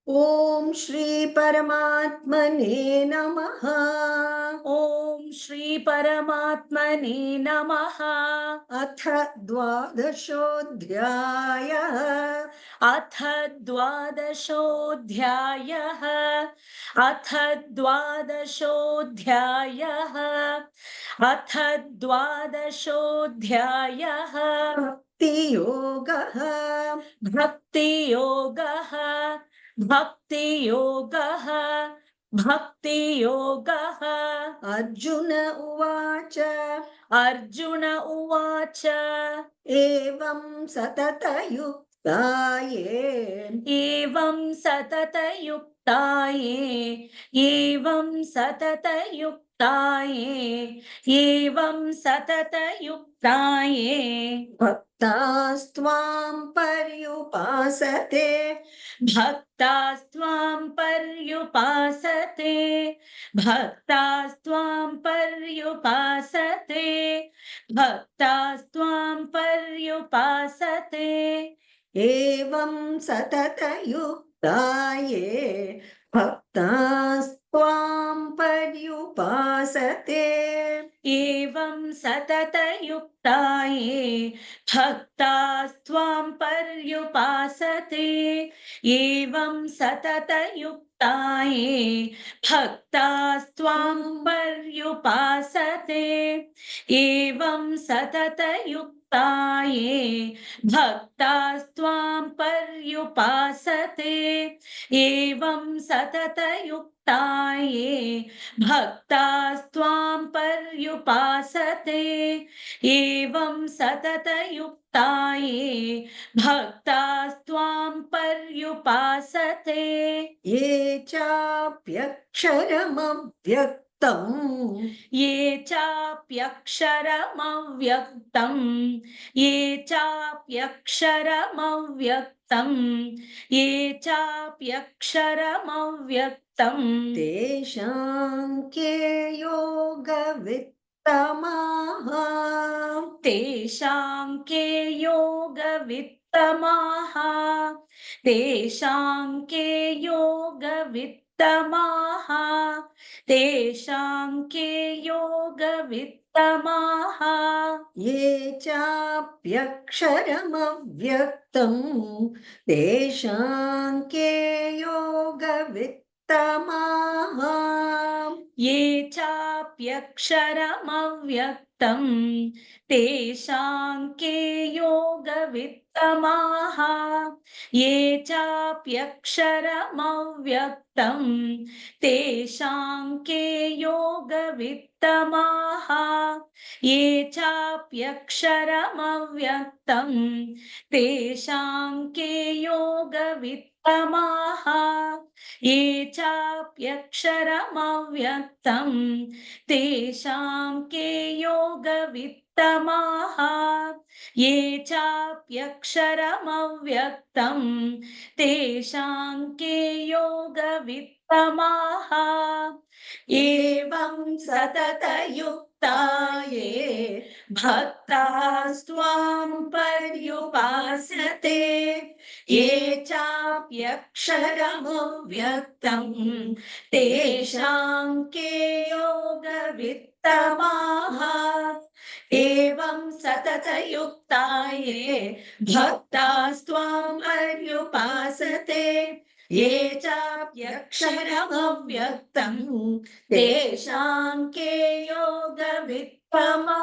ओम श्री परमात्मने नमः। ओम श्री परमात्मने नमः। अथ द्वादशोऽध्यायः। अथ द्वादशोऽध्यायः। अथ द्वादशोऽध्यायः। अथ द्वादशोऽध्यायः। भक्तियोगः। भक्तियोगः। भक्तियोगः। भक्तियोगः। अर्जुन उवाच अर्जुन उवाच एवं सततयुक्ता ये एवं सततयुक्ताये एवं सततयुक्ताये एवं सततयुक्ताये भक्तास्त्वां पर्युपासते भक्तास्त्वां पर्युपासते भक्तास्त्वां पर्युपासते भक्तास्त्वां पर्युपासते एवं सततयुक्ता ये भक्तास्त्वां पर्युपासते एवं सततयुक्ताये भक्तास्त्वां पर्युपासते एवं सततयुक्ताये भक्तास्त्वां पर्युपासते एवं सततयुक्ताये भक्तास्त्वां पर्युपासते एवं सततयुक्ताये भक्तास्त्वां पर्युपासते एवं सततयुक्ताये भक्तास्त्वां पर्युपासते ये चाप्यक्षरमव्यक्तम् ये चाप्यक्षरमव्यक्तं ये चाप्यक्षरमव्यक्तं ये चाप्यक्षरमव्यक्तं तेषां के योगवित्तमाः तेषां के योगवित्तमाः तेषां के योगवित्तमाः तेषां के योगवित्तमाः ये चाप्यक्षरमव्यक्तम् तेषां के योगवित्तमाः ये चाप्यक्षरमव्यक्तं तेषां के योगवित्तमाः ये चाप्यक्षरमव्यक्तं तेषां के योगवित्तमाः ये चाप्यक्षरमव्यक्तं तेषां के योगवित्तमाः ये चाप्यक्षरमव्यक्तं तेषां के योगवित्तमाः ये चाप्यक्षरमव्यक्तं तेषां के योगवित्तमाः एवं सततयुक्ता ये भक्तास्त्वां पर्युपासते ये चाप्यक्षरमव्यक्तं तेषां के योगवित्तमाः एवं सततयुक्ता ये भक्तास्त्वां पर्युपासते ये चाप्यक्षरमव्यक्तं तेषां के योगवित्तमाः